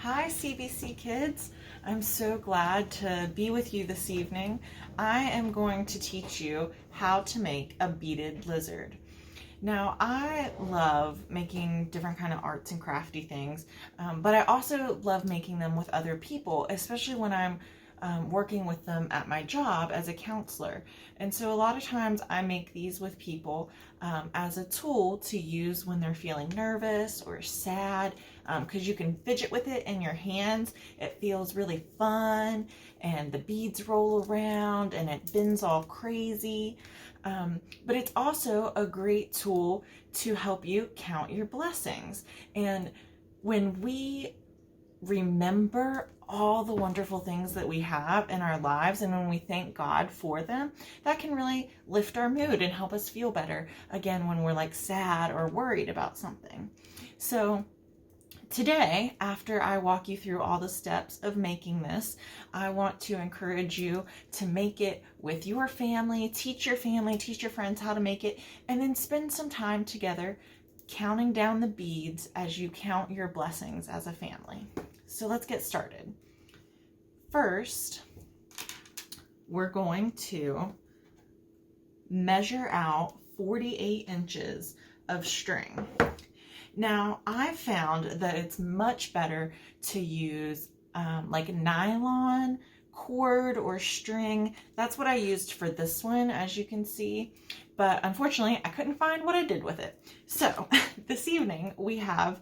Hi CBC kids, I'm so glad to be with you this evening. I am going to teach you how to make a beaded lizard. Now I love making different kind of arts and crafty things, but I also love making them with other people, especially when I'm working with them at my job as a counselor. And so a lot of times I make these with people as a tool to use when they're feeling nervous or sad, because you can fidget with it in your hands. It feels really fun, and the beads roll around and it bends all crazy. But it's also a great tool to help you count your blessings. And when we remember all the wonderful things that we have in our lives, and when we thank God for them, that can really lift our mood and help us feel better again when we're like sad or worried about something. So today, after I walk you through all the steps of making this, I want to encourage you to make it with your family, teach your friends how to make it, and then spend some time together counting down the beads as you count your blessings as a family. So let's get started. First, we're going to measure out 48 inches of string. Now, I found that it's much better to use like nylon cord or string. That's what I used for this one, as you can see. But unfortunately, I couldn't find what I did with it. So this evening we have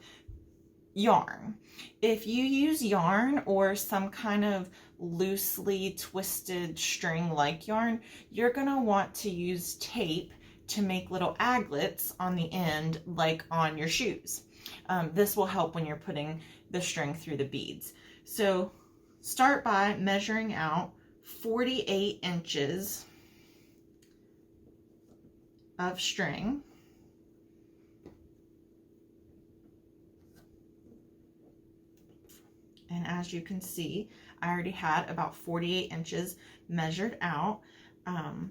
yarn. If you use yarn or some kind of loosely twisted string like yarn, you're gonna want to use tape to make little aglets on the end, like on your shoes. This will help when you're putting the string through the beads. So start by measuring out 48 inches of string. And as you can see, I already had about 48 inches measured out. And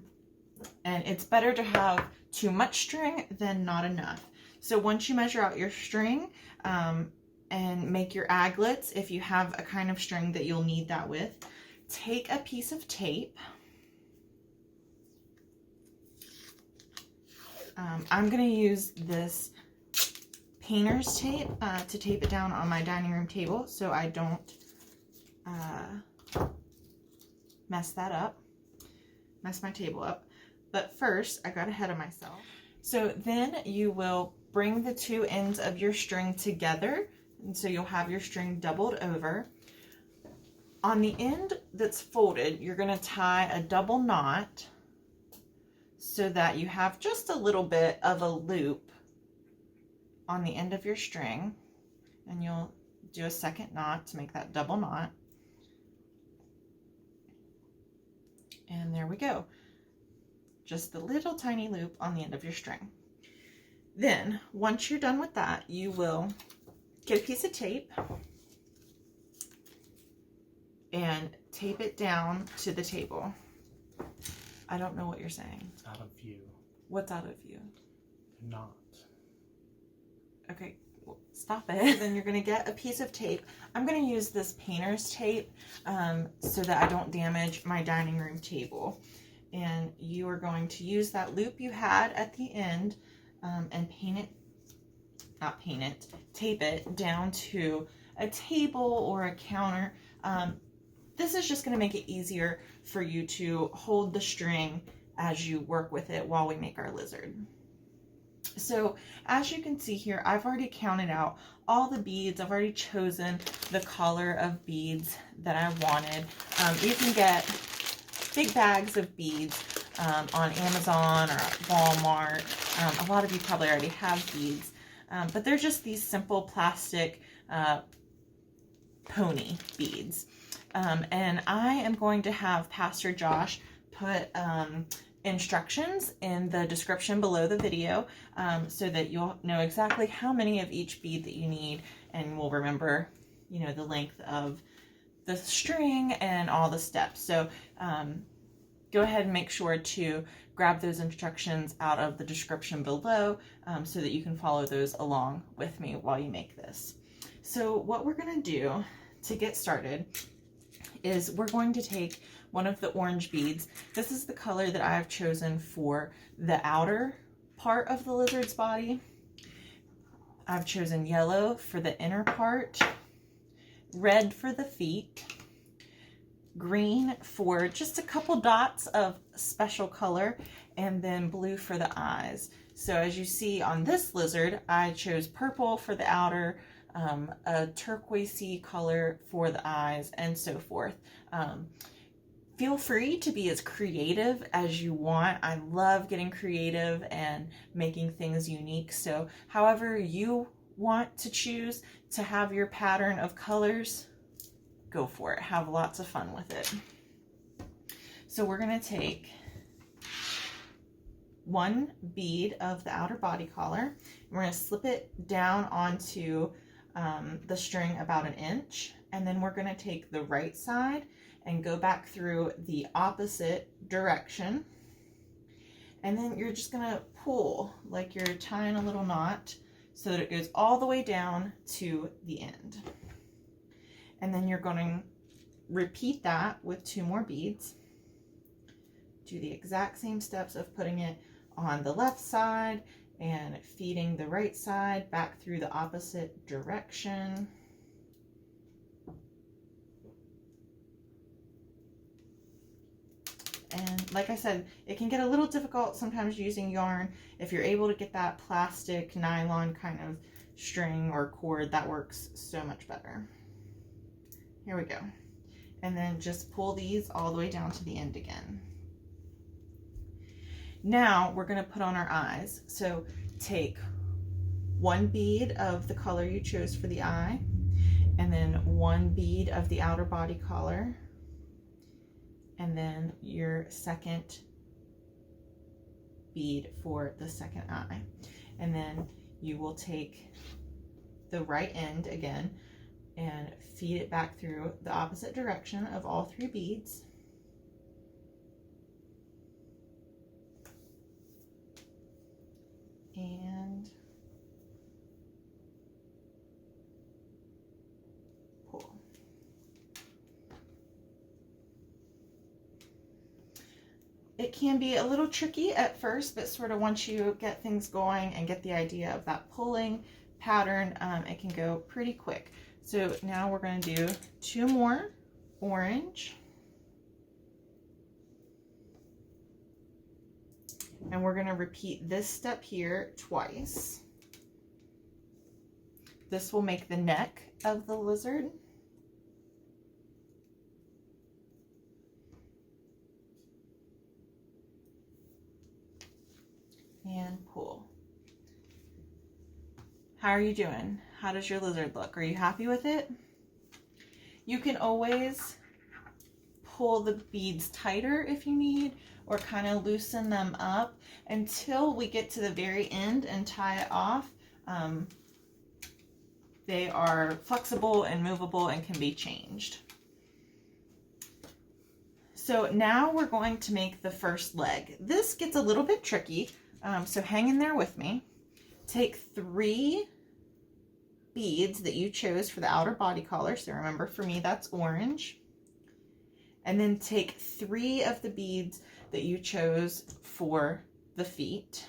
it's better to have too much string than not enough. So once you measure out your string and make your aglets, if you have a kind of string that you'll need that with, take a piece of tape. I'm going to use this painter's tape to tape it down on my dining room table so I don't mess my table up. But first, I got ahead of myself. So then you will bring the two ends of your string together, and so you'll have your string doubled over. On the end that's folded, you're going to tie a double knot so that you have just a little bit of a loop on the end of your string, and you'll do a second knot to make that double knot. And there we go. Just the little tiny loop on the end of your string. Then, once you're done with that, you will get a piece of tape and tape it down to the table. I don't know what you're saying. It's out of view. What's out of view? Not. Okay, well, stop it. Then you're going to get a piece of tape. I'm going to use this painter's tape so that I don't damage my dining room table. And you are going to use that loop you had at the end and tape it down to a table or a counter. This is just going to make it easier for you to hold the string as you work with it while we make our lizard. So as you can see here, I've already counted out all the beads. I've already chosen the color of beads that I wanted. You can get big bags of beads on Amazon or at Walmart. A lot of you probably already have beads, but they're just these simple plastic pony beads. And I am going to have Pastor Josh put instructions in the description below the video so that you'll know exactly how many of each bead that you need, and will remember, you know, the length of the string and all the steps. So go ahead and make sure to grab those instructions out of the description below so that you can follow those along with me while you make this. So what we're going to do to get started is we're going to take one of the orange beads. This is the color that I've chosen for the outer part of the lizard's body. I've chosen yellow for the inner part, red for the feet, green for just a couple dots of special color, and then blue for the eyes. So as you see on this lizard, I chose purple for the outer, a turquoisey color for the eyes, and so forth. Feel free to be as creative as you want. I love getting creative and making things unique. So however you want to choose to have your pattern of colors, go for it. Have lots of fun with it. So we're going to take one bead of the outer body collar. We're going to slip it down onto the string about 1 inch, and then we're going to take the right side and go back through the opposite direction, and then you're just going to pull like you're tying a little knot so that it goes all the way down to the end. And then you're going to repeat that with 2 more beads. Do the exact same steps of putting it on the left side and feeding the right side back through the opposite direction. And like I said, it can get a little difficult sometimes using yarn. If you're able to get that plastic nylon kind of string or cord, that works so much better. Here we go. And then just pull these all the way down to the end again. Now we're going to put on our eyes. So take 1 bead of the color you chose for the eye, and then 1 bead of the outer body collar, and then your second bead for the second eye. And then you will take the right end again and feed it back through the opposite direction of all 3 beads. And pull. It can be a little tricky at first, but sort of once you get things going and get the idea of that pulling pattern, it can go pretty quick. So now we're going to do 2 more orange. And we're going to repeat this step here twice. This will make the neck of the lizard. And pull. How are you doing? How does your lizard look? Are you happy with it? You can always pull the beads tighter if you need, or kind of loosen them up until we get to the very end and tie it off. They are flexible and movable and can be changed. So now we're going to make the first leg. This gets a little bit tricky, so hang in there with me. Take 3 beads that you chose for the outer body collar. So remember, for me, that's orange. And then take 3 of the beads that you chose for the feet.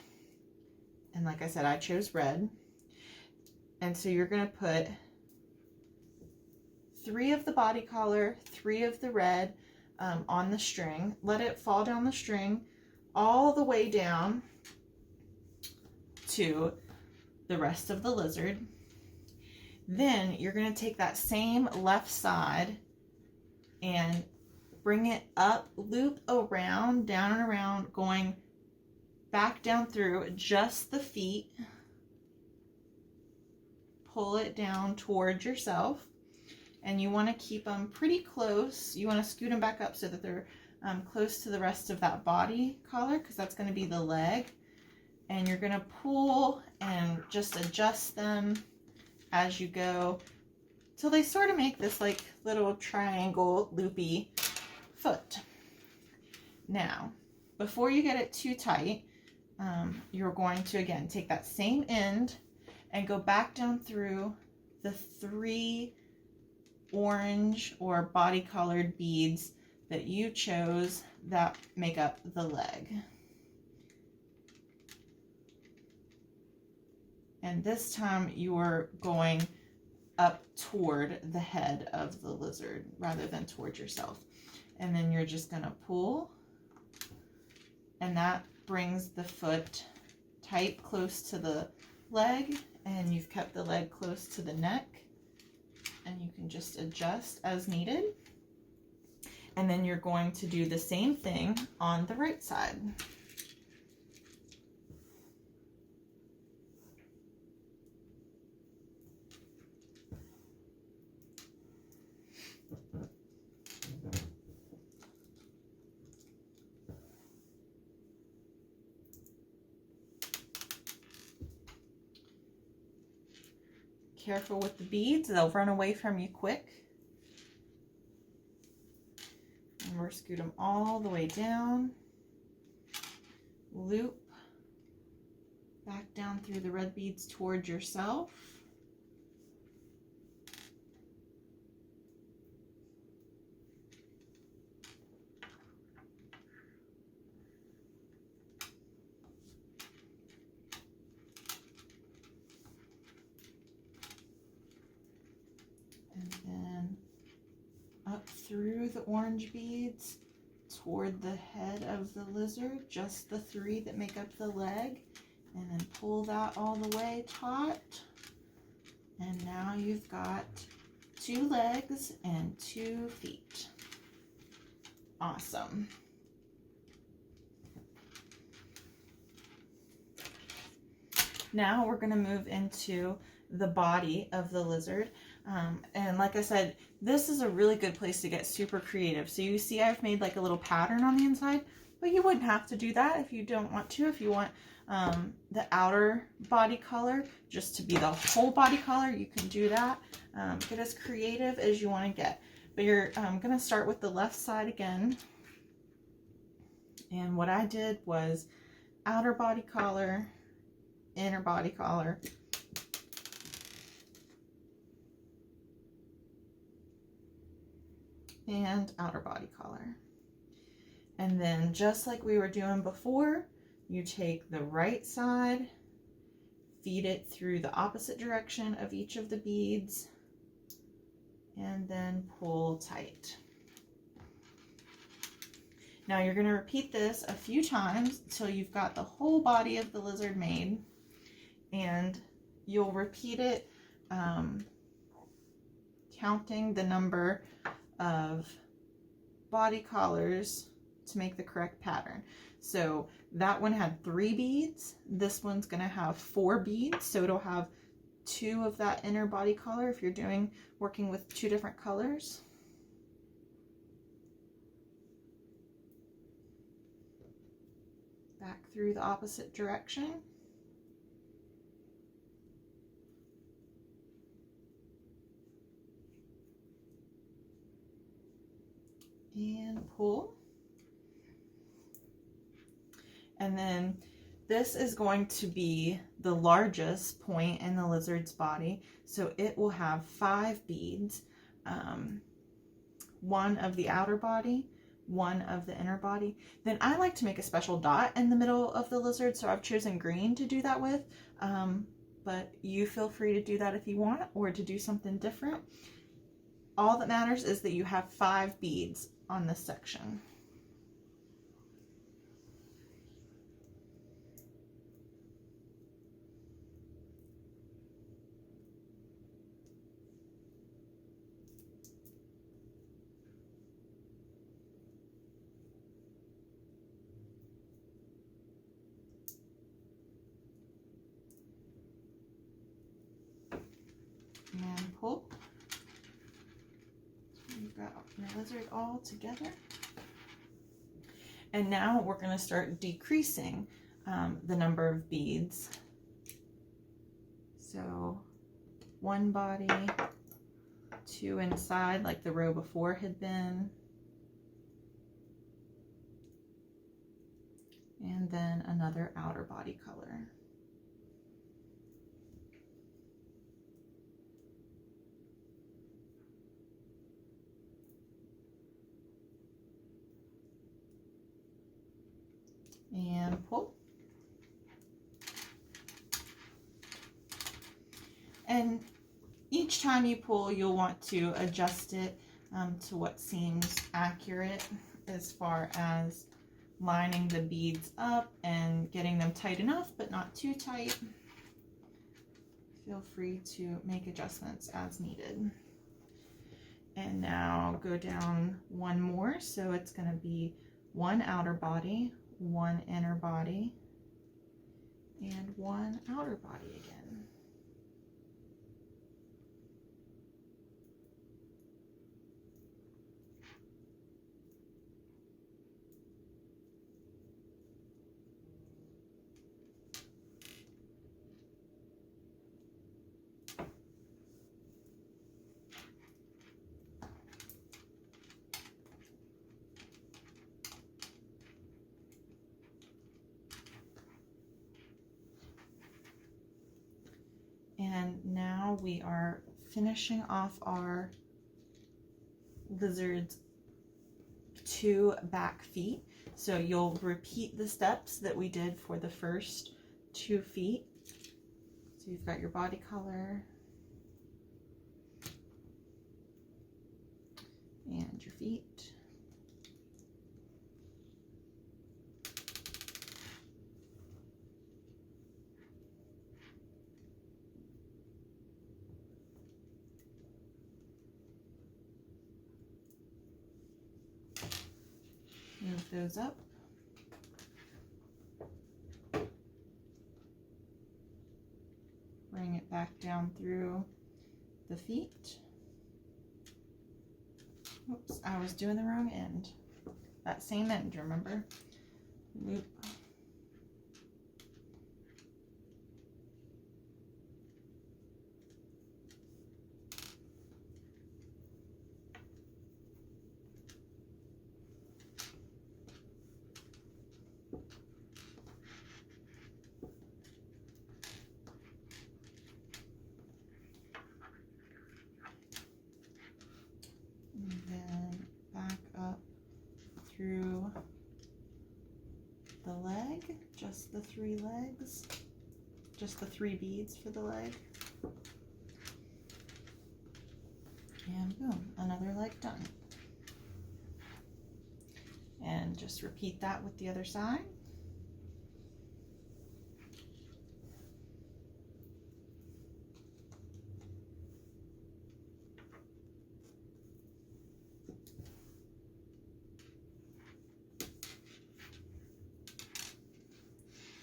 And like I said, I chose red. And so you're going to put 3 of the body collar, 3 of the red on the string. Let it fall down the string all the way down to the rest of the lizard. Then you're going to take that same left side and bring it up, loop around, down and around, going back down through just the feet. Pull it down towards yourself, and you want to keep them pretty close. You want to scoot them back up so that they're close to the rest of that body collar, because that's going to be the leg. And you're going to pull and just adjust them as you go till they sort of make this like little triangle loopy foot. Now, before you get it too tight, you're going to again take that same end and go back down through the 3 orange or body colored beads that you chose that make up the leg. And this time you're going up toward the head of the lizard rather than towards yourself. And then you're just going to pull, and that brings the foot tight close to the leg, and you've kept the leg close to the neck, and you can just adjust as needed. And then you're going to do the same thing on the right side. Careful with the beads, they'll run away from you quick. And we're scoot them all the way down. Loop back down through the red beads towards yourself. And then up through the orange beads toward the head of the lizard, just the 3 that make up the leg, and then pull that all the way taut. And now you've got 2 legs and 2 feet. Awesome. Now we're going to move into the body of the lizard. And like I said, this is a really good place to get super creative. So you see I've made like a little pattern on the inside, but you wouldn't have to do that if you don't want to. If you want the outer body color just to be the whole body color, you can do that. Get as creative as you want to get. But you're going to start with the left side again. And what I did was outer body collar, inner body collar, and outer body collar. And then just like we were doing before, you take the right side, feed it through the opposite direction of each of the beads, and then pull tight. Now you're going to repeat this a few times until you've got the whole body of the lizard made, and you'll repeat it counting the number of body collars to make the correct pattern. So that one had 3 beads. This one's going to have 4 beads, so it'll have 2 of that inner body collar if you're working with 2 different colors. Back through the opposite direction. And pull. And then this is going to be the largest point in the lizard's body, so it will have 5 beads, 1 of the outer body, 1 of the inner body. Then I like to make a special dot in the middle of the lizard, so I've chosen green to do that with, but you feel free to do that if you want, or to do something different. All that matters is that you have 5 beads on this section. And pull. So you've got your lizard all together. And now we're going to start decreasing the number of beads. So 1 body, 2 inside like the row before had been, and then another outer body color. pull. And each time you pull, you'll want to adjust it to what seems accurate as far as lining the beads up and getting them tight enough but not too tight. Feel free to make adjustments as needed. And now go down one more, so it's going to be one outer body, one inner body, and one outer body again. And now we are finishing off our lizard's 2 back feet. So you'll repeat the steps that we did for the first 2 feet. So you've got your body color and your feet. Move those up. Bring it back down through the feet. Oops, I was doing the wrong end. That same end, remember? Loop. And then back up through the leg, just the 3 legs, just the 3 beads for the leg. And boom, another leg done. And just repeat that with the other side.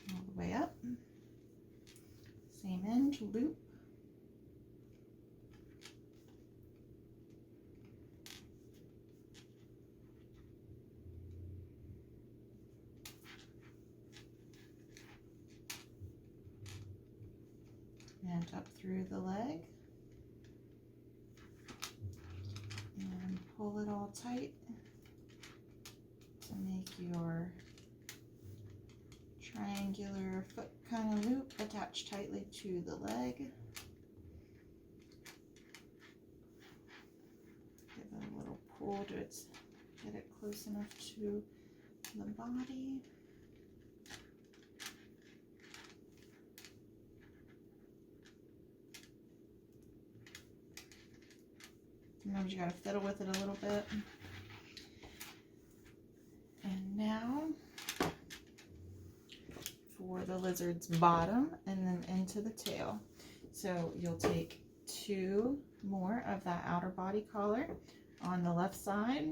All the way up. Same end, loop. And up through the leg. And pull it all tight to make your triangular foot kind of loop attached tightly to the leg. Give it a little pull to get it close enough to the body. Sometimes you gotta fiddle with it a little bit. And now for the lizard's bottom and then into the tail. So you'll take 2 more of that outer body collar on the left side,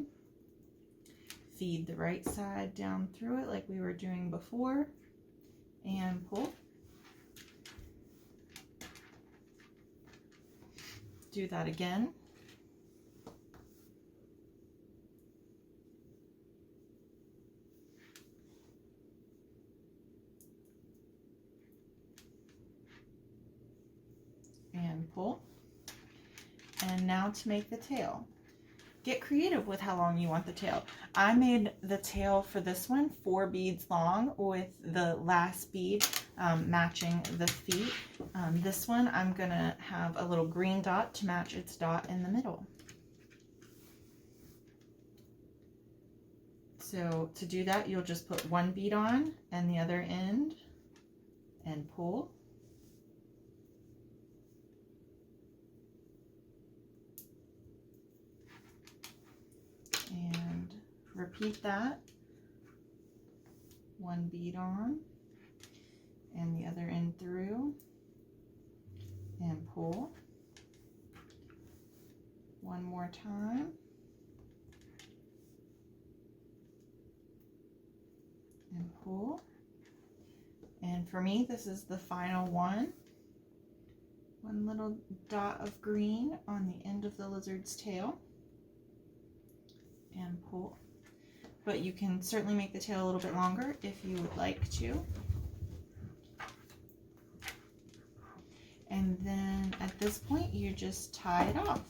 feed the right side down through it like we were doing before, and pull. Do that again. And pull. And now to make the tail. Get creative with how long you want the tail. I made the tail for this one 4 beads long with the last bead matching the feet. This one I'm gonna have a little green dot to match its dot in the middle. So to do that, you'll just put one bead on and the other end and pull. And repeat that. One bead on and the other end through and pull. One more time. And pull. And for me, this is the final one. One little dot of green on the end of the lizard's tail. And pull. But you can certainly make the tail a little bit longer if you would like to. And then at this point, you just tie it off.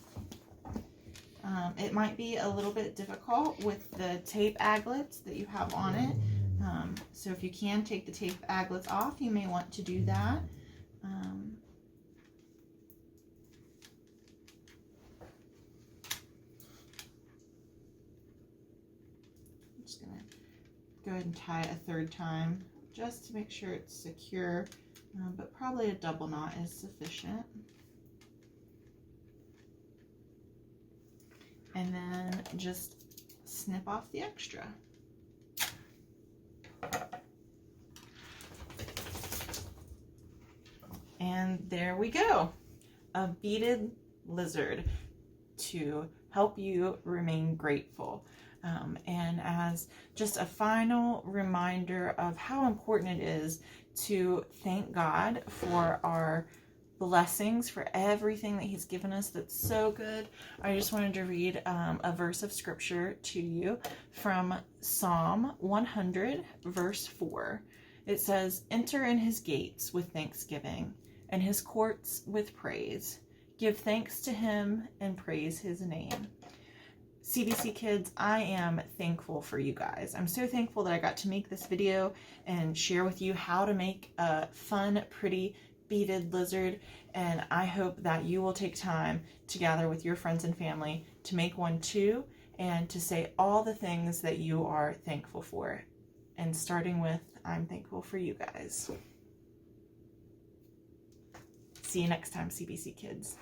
It might be a little bit difficult with the tape aglets that you have on it. So if you can take the tape aglets off, you may want to do that. I'm just going to go ahead and tie it a third time just to make sure it's secure, but probably a double knot is sufficient. And then just snip off the extra. And there we go, a beaded lizard to help you remain grateful. And as just a final reminder of how important it is to thank God for our blessings, for everything that He's given us that's so good, I just wanted to read a verse of scripture to you from Psalm 100, verse 4. It says, "Enter in His gates with thanksgiving, and His courts with praise. Give thanks to Him and praise His name." CBC kids, I am thankful for you guys. I'm so thankful that I got to make this video and share with you how to make a fun, pretty beaded lizard, and I hope that you will take time to gather with your friends and family to make one too, and to say all the things that you are thankful for. And starting with, I'm thankful for you guys. See you next time, CBC kids.